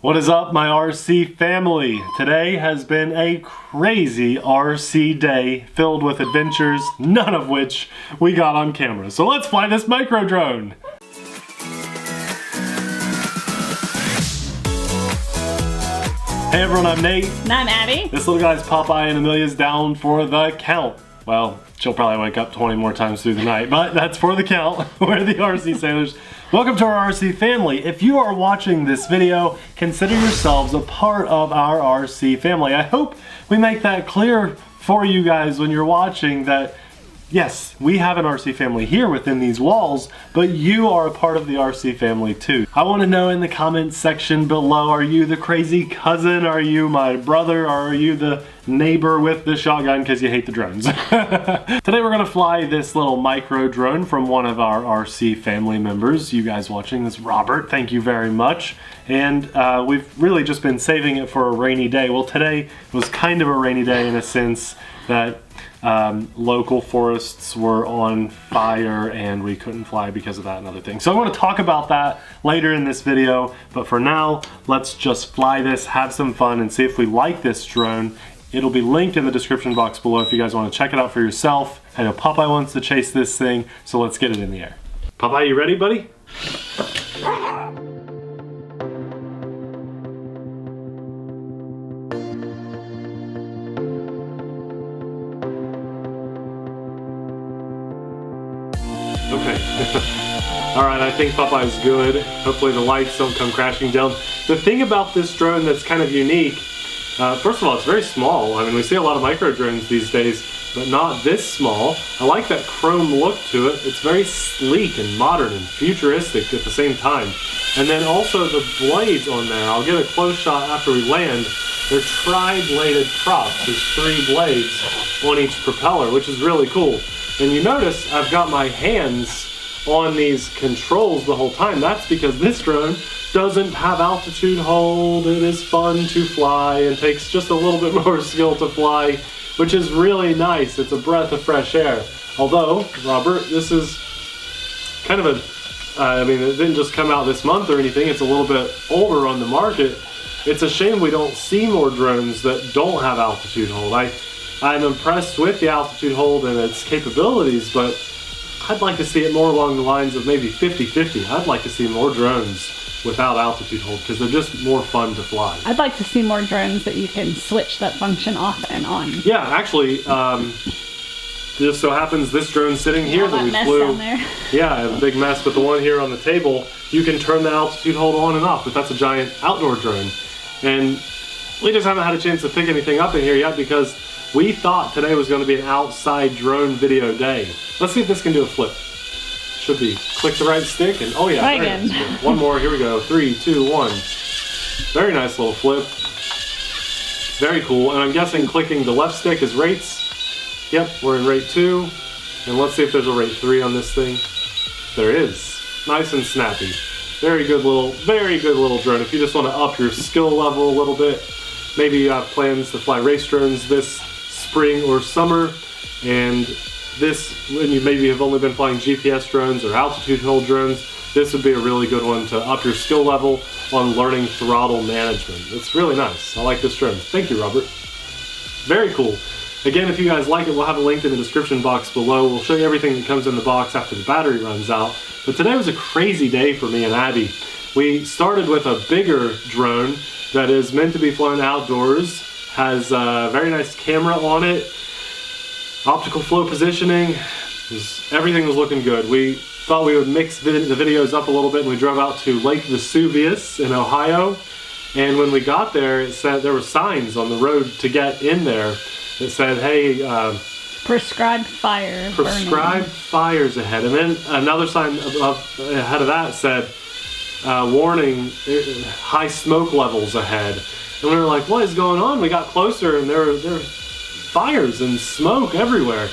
What is up, my RC family? Today has been a crazy RC day filled with adventures, none of which we got on camera. So let's fly this micro drone. Hey everyone, I'm Nate. And I'm Abby. This little guy's Popeye and Amelia's down for the count. Well, she'll probably wake up 20 more times through the night, but that's for the count. We're the RC Sailors. Welcome to our RC family. If you are watching this video, consider yourselves a part of our RC family. I hope we make that clear for you guys when you're watching that yes, we have an RC family here within these walls, but you are a part of the RC family too. I want to know in the comments section below, are you the crazy cousin? Are you my brother? Or are you the neighbor with the shotgun because you hate the drones? Today we're going to fly this little micro drone from one of our RC family members. You guys watching this, Robert, thank you very much. And we've really just been saving it for a rainy day. Well, today was kind of a rainy day in a sense that local forests were on fire and we couldn't fly because of that and other things. So I want to talk about that later in this video, but for now, let's just fly this, have some fun, and see if we like this drone. It'll be linked in the description box below if you guys want to check it out for yourself. I know Popeye wants to chase this thing, so let's get it in the air. Popeye, you ready, buddy? Okay. Alright, I think Popeye's good. Hopefully the lights don't come crashing down. The thing about this drone that's kind of unique, first of all, it's very small. I mean, we see a lot of micro drones these days, but not this small. I like that chrome look to it. It's very sleek and modern and futuristic at the same time. And then also the blades on there, I'll get a close shot after we land. They're tri-bladed props. There's 3 blades on each propeller, which is really cool. And you notice I've got my hands on these controls the whole time. That's because this drone doesn't have altitude hold. It is fun to fly and takes just a little bit more skill to fly, which is really nice. It's a breath of fresh air. Although, Robert, this is kind of a, I mean, it didn't just come out this month or anything. It's a little bit older on the market. It's a shame we don't see more drones that don't have altitude hold. I'm impressed with the altitude hold and its capabilities, but I'd like to see it more along the lines of maybe 50-50. I'd like to see more drones without altitude hold because they're just more fun to fly. I'd like to see more drones that you can switch that function off and on. Yeah, actually, just so happens this drone sitting here that we flew. Down there. Yeah, a big mess, but the one here on the table, you can turn the altitude hold on and off, but that's a giant outdoor drone. And we just haven't had a chance to pick anything up in here yet because we thought today was going to be an outside drone video day. Let's see if this can do a flip. Should be. Click the right stick and oh yeah. Try again. Nice. One more. Here we go. 3, 2, 1. Very nice little flip. Very cool. And I'm guessing clicking the left stick is rates. Yep, we're in rate 2. And let's see if there's a rate 3 on this thing. There is. Nice and snappy. Very good little drone. If you just want to up your skill level a little bit, maybe you have plans to fly race drones this spring or summer, and this, when you maybe have only been flying GPS drones or altitude hold drones, this would be a really good one to up your skill level on learning throttle management. It's really nice. I like this drone. Thank you, Robert. Very cool. Again, if you guys like it, we'll have a link in the description box below. We'll show you everything that comes in the box after the battery runs out. But today was a crazy day for me and Abby. We started with a bigger drone that is meant to be flown outdoors, has a very nice camera on it, optical flow positioning, everything was looking good. We thought we would mix the videos up a little bit and we drove out to Lake Vesuvius in Ohio. And when we got there, it said there were signs on the road to get in there that said, hey, prescribed fire. Prescribed fires ahead. And then another sign ahead of that said, warning, high smoke levels ahead. And we were like, what is going on? We got closer and there were fires and smoke everywhere,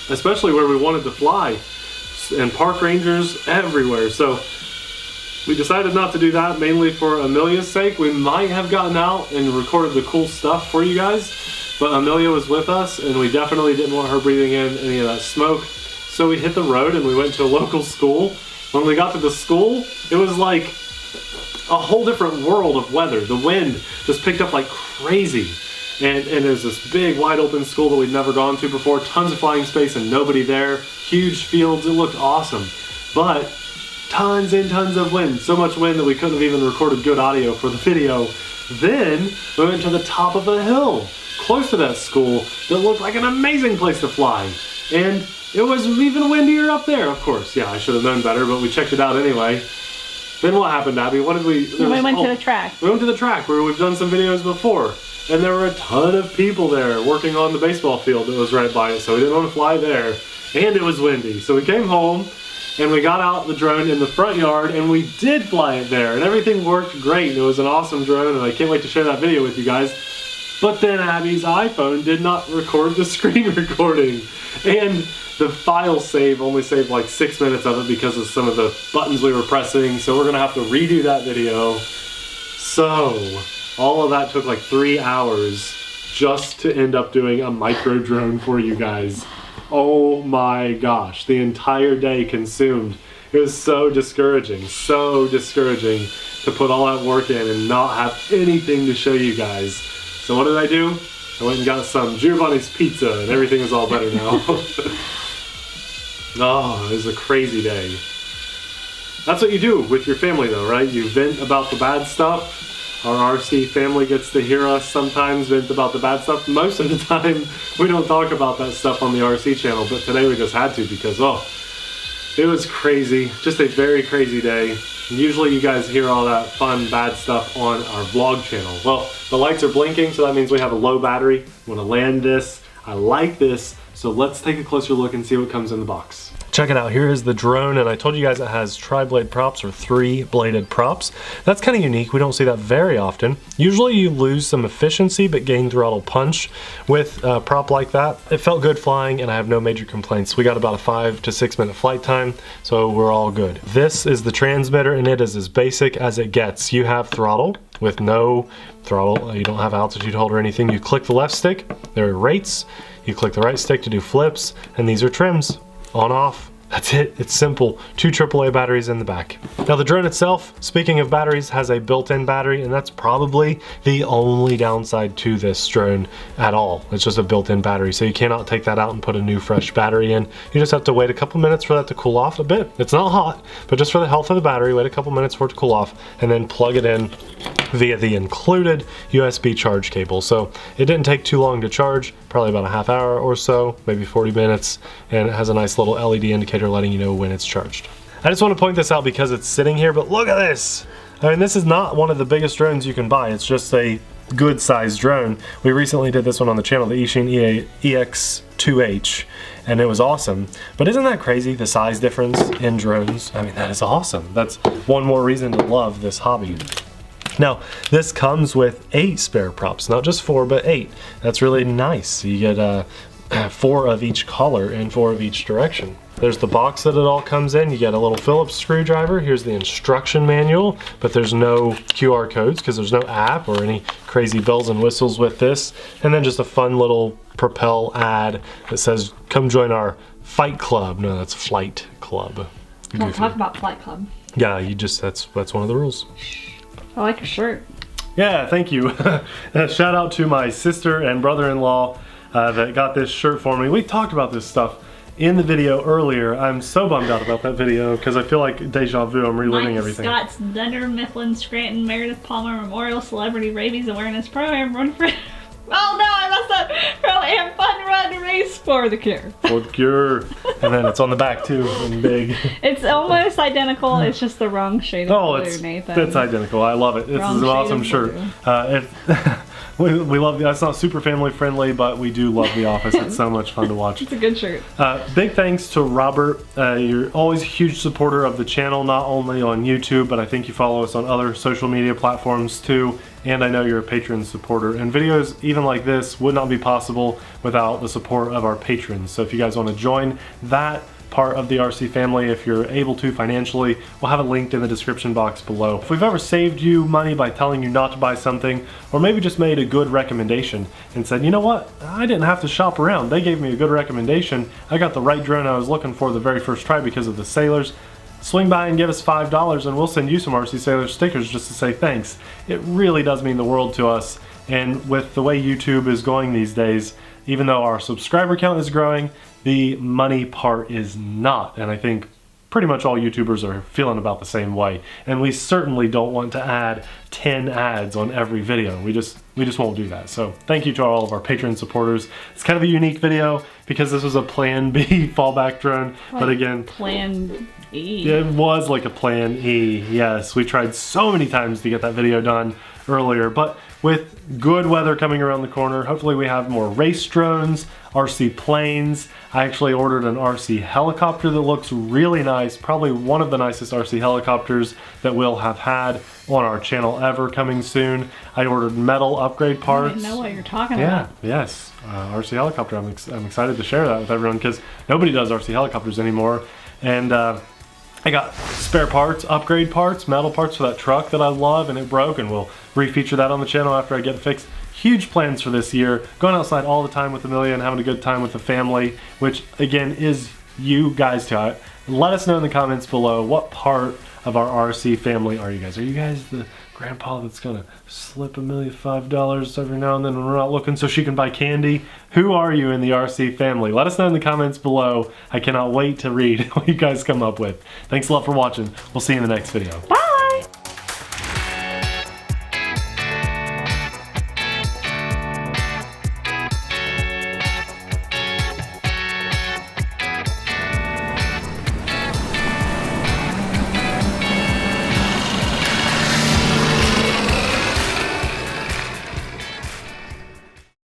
especially where we wanted to fly, and park rangers everywhere. So we decided not to do that, mainly for Amelia's sake. We might have gotten out and recorded the cool stuff for you guys, but Amelia was with us and we definitely didn't want her breathing in any of that smoke. So we hit the road and we went to a local school. When we got to the school, it was like a whole different world of weather. The wind just picked up like crazy. And there's this big wide open school that we'd never gone to before, tons of flying space and nobody there, huge fields, it looked awesome. But tons and tons of wind, so much wind that we couldn't have even recorded good audio for the video. Then we went to the top of a hill, close to that school, that looked like an amazing place to fly. And it was even windier up there, of course. Yeah, I should have known better, but we checked it out anyway. Then what happened, Abby? What did we... We went to the track. We went to the track where we've done some videos before. And there were a ton of people there working on the baseball field that was right by it, so we didn't want to fly there. And it was windy. So we came home, and we got out the drone in the front yard, and we did fly it there. And everything worked great. It was an awesome drone, and I can't wait to share that video with you guys. But then Abby's iPhone did not record the screen recording. And the file save only saved like 6 minutes of it because of some of the buttons we were pressing. So we're going to have to redo that video. So all of that took like 3 hours just to end up doing a micro drone for you guys. Oh my gosh, the entire day consumed. It was so discouraging to put all that work in and not have anything to show you guys. So what did I do? I went and got some Giovanni's pizza and everything is all better now. Oh, it was a crazy day. That's what you do with your family though, right? You vent about the bad stuff. Our RC family gets to hear us sometimes vent about the bad stuff. Most of the time, we don't talk about that stuff on the RC channel, but today we just had to because, oh, it was crazy. Just a very crazy day. And usually you guys hear all that fun, bad stuff on our vlog channel. Well, the lights are blinking, so that means we have a low battery. I'm gonna land this. I like this, so let's take a closer look and see what comes in the box. Check it out, here is the drone, and I told you guys it has tri-blade props or 3-bladed props. That's kind of unique, we don't see that very often. Usually you lose some efficiency but gain throttle punch with a prop like that. It felt good flying and I have no major complaints. We got about a 5 to 6 minute flight time, so we're all good. This is the transmitter and it is as basic as it gets. You have throttle with no throttle, you don't have altitude hold or anything. You click the left stick, there are rates. You click the right stick to do flips, and these are trims. On, off, that's it, it's simple. 2 AAA batteries in the back. Now the drone itself, speaking of batteries, has a built-in battery, and that's probably the only downside to this drone at all. It's just a built-in battery, so you cannot take that out and put a new fresh battery in. You just have to wait a couple minutes for that to cool off a bit. It's not hot, but just for the health of the battery, wait a couple minutes for it to cool off, and then plug it in via the included USB charge cable. So it didn't take too long to charge, probably about a half hour or so, maybe 40 minutes, and it has a nice little LED indicator letting you know when it's charged. I just want to point this out because it's sitting here, but look at this! I mean, this is not one of the biggest drones you can buy, it's just a good sized drone. We recently did this one on the channel, the Eachine EX2H, and it was awesome. But isn't that crazy, the size difference in drones? I mean, that is awesome. That's one more reason to love this hobby. Now, this comes with 8 spare props, not just 4, but 8. That's really nice. You get 4 of each color and 4 of each direction. There's the box that it all comes in. You get a little Phillips screwdriver. Here's the instruction manual, but there's no QR codes because there's no app or any crazy bells and whistles with this. And then just a fun little Propel ad that says, come join our fight club. No, that's flight club. Don't talk about flight club. Yeah, you just, that's one of the rules. I like your shirt. Yeah, thank you. Shout out to my sister and brother-in-law that got this shirt for me. We talked about this stuff in the video earlier. I'm so bummed out about that video because I feel like deja vu. I'm reliving everything. Scott's Dunder Mifflin Scranton Meredith Palmer Memorial Celebrity Rabies Awareness Program Run for... Oh no, I messed up! Probably a fun run race for the cure. For the cure. And then it's on the back too, in big. It's almost identical, it's just the wrong shade of blue, Nathan. It's identical, I love it. This is an awesome shirt. We love that's not super family friendly, but we do love The Office. It's so much fun to watch. It's a good shirt. Big thanks to Robert. You're always a huge supporter of the channel, not only on YouTube, but I think you follow us on other social media platforms too. And I know you're a Patreon supporter. And videos even like this would not be possible without the support of our patrons. So if you guys want to join that part of the RC family, if you're able to financially, we'll have it linked in the description box below. If we've ever saved you money by telling you not to buy something, or maybe just made a good recommendation and said, you know what, I didn't have to shop around. They gave me a good recommendation. I got the right drone I was looking for the very first try because of the Sailors. swing by and give us $5 and we'll send you some RC Sailor stickers just to say thanks. It really does mean the world to us, and with the way YouTube is going these days, even though our subscriber count is growing, the money part is not, and I think pretty much all YouTubers are feeling about the same way. And we certainly don't want to add 10 ads on every video. We just won't do that. So thank you to all of our Patreon supporters. It's kind of a unique video because this was a Plan B fallback drone, like, but again, Plan E. It was like a Plan E. Yes, we tried so many times to get that video done earlier, but with good weather coming around the corner, hopefully we have more race drones, RC planes. I actually ordered an RC helicopter that looks really nice, probably one of the nicest RC helicopters that we'll have had on our channel ever, coming soon. I ordered metal upgrade parts. I didn't know what you're talking about. Yes, RC helicopter. I'm excited to share that with everyone because nobody does RC helicopters anymore. And I got spare parts, upgrade parts, metal parts for that truck that I love, and it broke, and we'll refeature that on the channel after I get it fixed. Huge plans for this year. Going outside all the time with Amelia and having a good time with the family, which again is you guys to. Let us know in the comments below, what part of our RC family are you guys? Are you guys the grandpa that's gonna slip Amelia $5 every now and then when we're not looking so she can buy candy? Who are you in the RC family? Let us know in the comments below. I cannot wait to read what you guys come up with. Thanks a lot for watching. We'll see you in the next video. Bye!